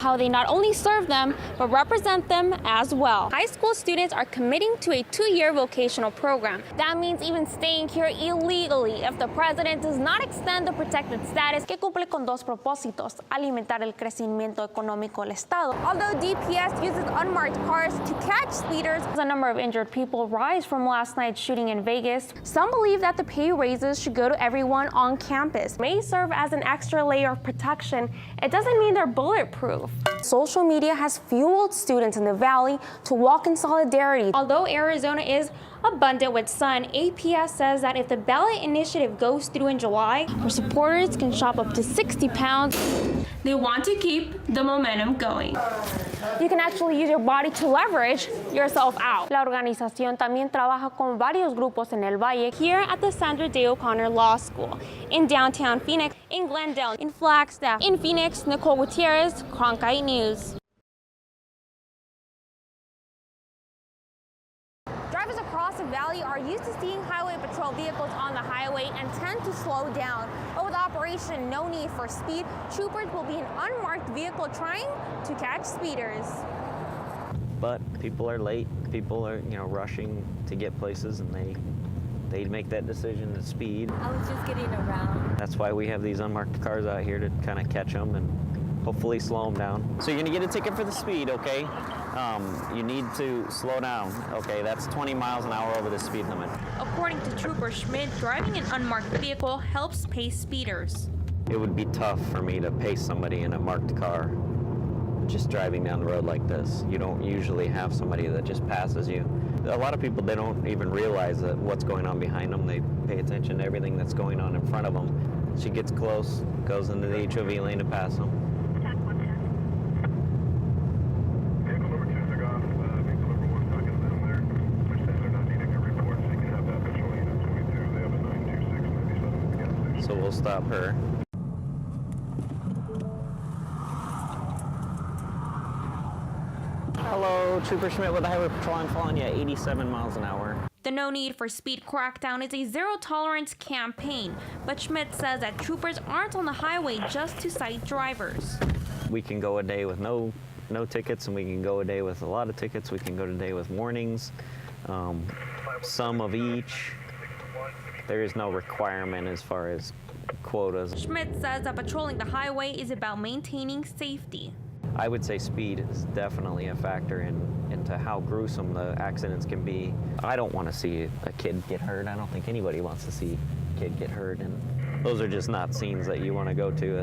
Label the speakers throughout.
Speaker 1: how they not only serve them, but represent them as well. High school students are committing to a 2-year vocational program. That means even staying here illegally if the president does not extend the protected status, que cumple con dos propósitos: alimentar el crecimiento económico del Estado. Although DPS uses unmarked cars to catch speeders, the number of injured people rise from last night's shooting in Vegas. Some believe that the pay raises should go to everyone on campus. May serve as an extra layer of protection. It doesn't mean they're bulletproof. Social media has fueled students in the Valley to walk in solidarity. Although Arizona is abundant with sun, APS says that if the ballot initiative goes through in July, where supporters can shop up to 60 pounds, they want to keep the momentum going. You can actually use your body to leverage yourself out. La organización también trabaja con varios grupos en el Valle, here at the Sandra Day O'Connor Law School, in downtown Phoenix, in Glendale, in Flagstaff, in Phoenix. Nicole Gutierrez, Cronkite News. Drivers across the valley are used to seeing highway patrol vehicles on the highway and tend to slow down. But with Operation No Need for Speed, troopers will be in unmarked vehicle trying to catch speeders.
Speaker 2: But people are late. People are, rushing to get places, and they make that decision to speed.
Speaker 3: I was just getting around.
Speaker 2: That's why we have these unmarked cars out here to kind of catch them and hopefully slow them down. So you're gonna get a ticket for the speed, okay? You need to slow down, okay? That's 20 miles an hour over the speed limit.
Speaker 1: According to Trooper Schmidt, driving an unmarked vehicle helps pace speeders.
Speaker 2: It would be tough for me to pace somebody in a marked car just driving down the road like this. You don't usually have somebody that just passes you. A lot of people, they don't even realize that what's going on behind them. They pay attention to everything that's going on in front of them. She gets close, goes into the HOV lane to pass them. So we'll stop her. Hello, Trooper Schmidt with the Highway Patrol. I'm following you at 87 miles an hour.
Speaker 1: The No Need for Speed crackdown is a zero-tolerance campaign, but Schmidt says that troopers aren't on the highway just to cite drivers.
Speaker 2: We can go a day with no tickets, and we can go a day with a lot of tickets. We can go a day with warnings, some of each. There is no requirement as far as quotas.
Speaker 1: Schmidt says that patrolling the highway is about maintaining safety.
Speaker 2: I would say speed is definitely a factor into how gruesome the accidents can be. I don't want to see a kid get hurt. I don't think anybody wants to see a kid get hurt, and those are just not scenes that you want to go to.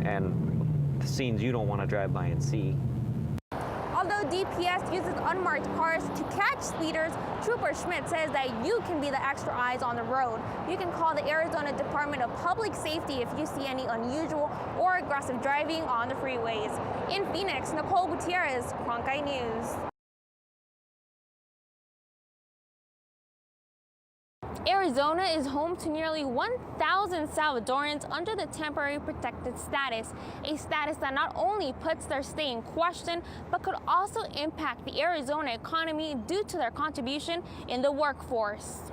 Speaker 2: And the scenes you don't want to drive by and see.
Speaker 1: Although DPS uses unmarked cars to catch speeders, Trooper Schmidt says that you can be the extra eyes on the road. You can call the Arizona Department of Public Safety if you see any unusual or aggressive driving on the freeways. In Phoenix, Nicole Gutierrez, Cronkite News. Arizona is home to nearly 1,000 Salvadorans under the temporary protected status, a status that not only puts their stay in question, but could also impact the Arizona economy due to their contribution in the workforce.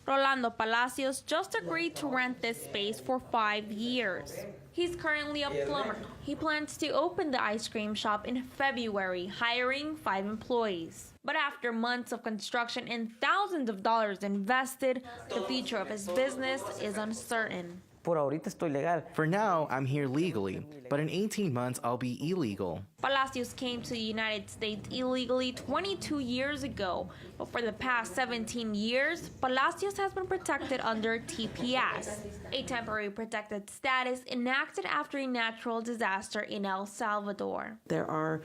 Speaker 1: Rolando Palacios just agreed to rent this space for 5 years. He's currently a plumber. He plans to open the ice cream shop in February, hiring 5 employees. But after months of construction and thousands of dollars invested, the future of his business is uncertain.
Speaker 4: For now, I'm here legally, but in 18 months, I'll be illegal.
Speaker 1: Palacios came to the United States illegally 22 years ago, but for the past 17 years, Palacios has been protected under TPS, a temporary protected status enacted after a natural disaster in El Salvador.
Speaker 5: There are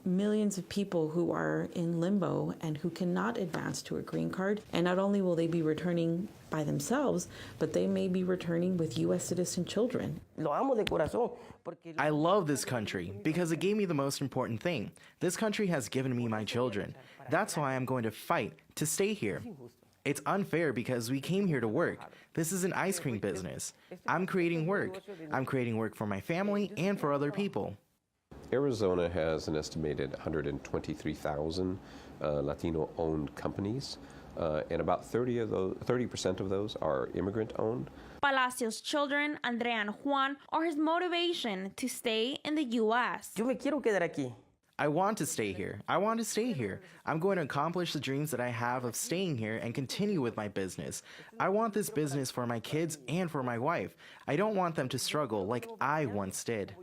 Speaker 5: millions of people who are in limbo and who cannot advance to a green card. And not only will they be returning by themselves, but they may be returning with U.S. citizen children.
Speaker 4: I love this country because it gave me the most important thing. This country has given me my children. That's why I'm going to fight to stay here. It's unfair because we came here to work. This is an ice cream business. I'm creating work. I'm creating work for my family and for other people.
Speaker 6: Arizona has an estimated 123,000 Latino-owned companies. and about 30% of those are immigrant-owned.
Speaker 1: Palacios' children, Andrea and Juan, are his motivation to stay in the U.S.
Speaker 7: Yo me quiero quedar aquí.
Speaker 4: I want to stay here. I want to stay here. I'm going to accomplish the dreams that I have of staying here and continue with my business. I want this business for my kids and for my wife. I don't want them to struggle like I once did.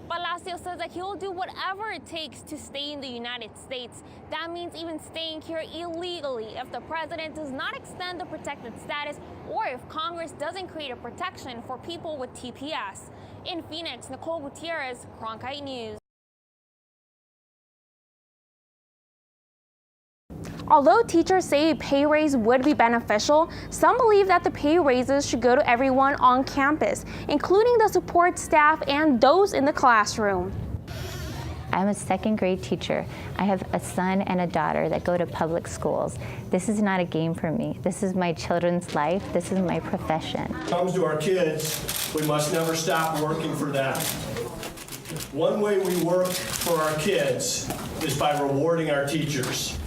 Speaker 1: Palacios says that he will do whatever it takes to stay in the United States. That means even staying here illegally if the president does not extend the protected status or if Congress doesn't create a protection for people with TPS. In Phoenix, Nicole Gutierrez, Cronkite News. Although teachers say a pay raise would be beneficial, some believe that the pay raises should go to everyone on campus, including the support staff and those in the classroom.
Speaker 8: I'm a second grade teacher. I have a son and a daughter that go to public schools. This is not a game for me. This is my children's life. This is my profession.
Speaker 9: When it comes to our kids, we must never stop working for them. One way we work for our kids is by rewarding our teachers.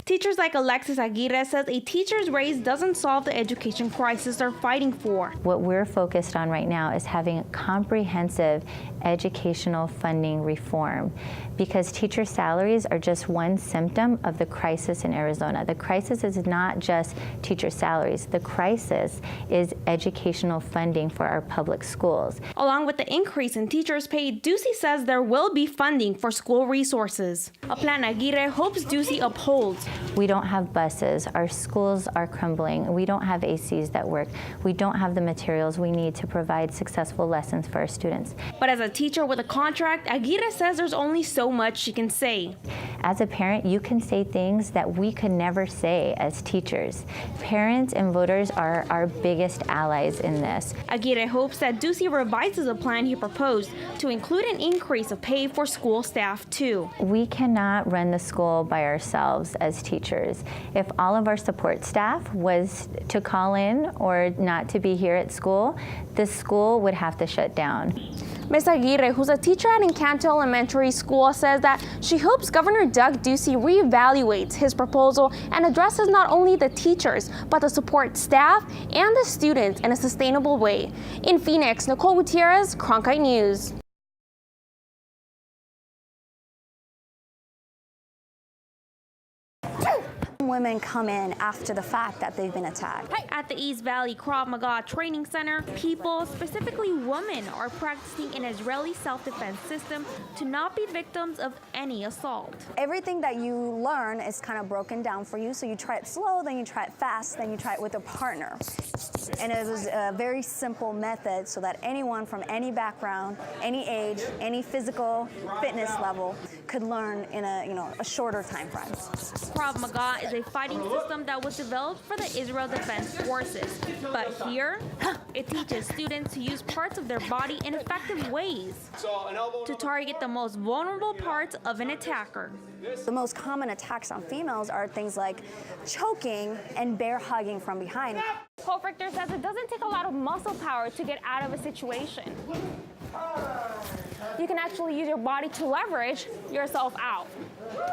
Speaker 1: Teachers like Alexis Aguirre says a teacher's raise doesn't solve the education crisis they're fighting for.
Speaker 8: What we're focused on right now is having a comprehensive educational funding reform, because teacher salaries are just one symptom of the crisis in Arizona. The crisis is not just teacher salaries. The crisis is educational funding for our public schools.
Speaker 1: Along with the increase in teachers' pay, Ducey says there will be funding for school resources, a plan Aguirre hopes Ducey upholds.
Speaker 8: We don't have buses. Our schools are crumbling. We don't have ACs that work. We don't have the materials we need to provide successful lessons for our students.
Speaker 1: But as a teacher with a contract, Aguirre says there's only so much she can say.
Speaker 8: As a parent, you can say things that we could never say as teachers. Parents and voters are our biggest allies in this.
Speaker 1: Aguirre hopes that Ducey revises a plan he proposed to include an increase of pay for school staff too.
Speaker 8: We cannot run the school by ourselves as teachers. If all of our support staff was to call in or not to be here at school, the school would have to shut down.
Speaker 1: Ms. Aguirre, who's a teacher at Encanto Elementary School, says that she hopes Governor Doug Ducey reevaluates his proposal and addresses not only the teachers, but the support staff and the students in a sustainable way. In Phoenix, Nicole Gutierrez, Cronkite News.
Speaker 3: Women come in after the fact that they've been attacked.
Speaker 1: At the East Valley Krav Maga Training Center, people, specifically women, are practicing an Israeli self-defense system to not be victims of any assault.
Speaker 3: Everything that you learn is kind of broken down for you. So you try it slow, then you try it fast, then you try it with a partner. And it was a very simple method so that anyone from any background, any age, any physical fitness level could learn in a shorter time frame.
Speaker 1: Krav Maga is a fighting system that was developed for the Israel Defense Forces. But here, it teaches students to use parts of their body in effective ways to target the most vulnerable parts of an attacker.
Speaker 3: The most common attacks on females are things like choking and bear hugging from behind.
Speaker 1: Hope Richter says it doesn't take a lot of muscle power to get out of a situation. You can actually use your body to leverage yourself out.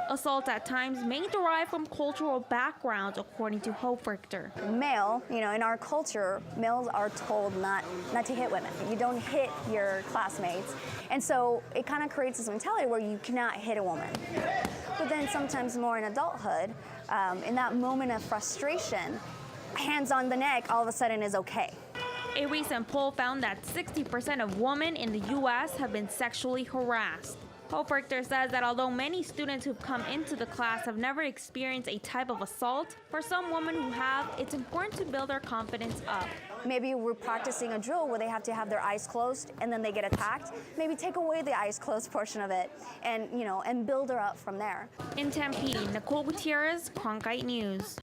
Speaker 1: Assaults at times may derive from cultural backgrounds, according to Hope Richter.
Speaker 3: Male, in our culture, males are told not to hit women. You don't hit your classmates. And so it kind of creates this mentality where you cannot hit a woman. But then sometimes more in adulthood, in that moment of frustration, hands on the neck all of a sudden is okay.
Speaker 1: A recent poll found that 60% of women in the U.S. have been sexually harassed. Hope Richter says that although many students who've come into the class have never experienced a type of assault, for some women who have, it's important to build their confidence up.
Speaker 3: Maybe we're practicing a drill where they have to have their eyes closed and then they get attacked. Maybe take away the eyes closed portion of it and build her up from there.
Speaker 1: In Tempe, Nicole Gutierrez, Cronkite News.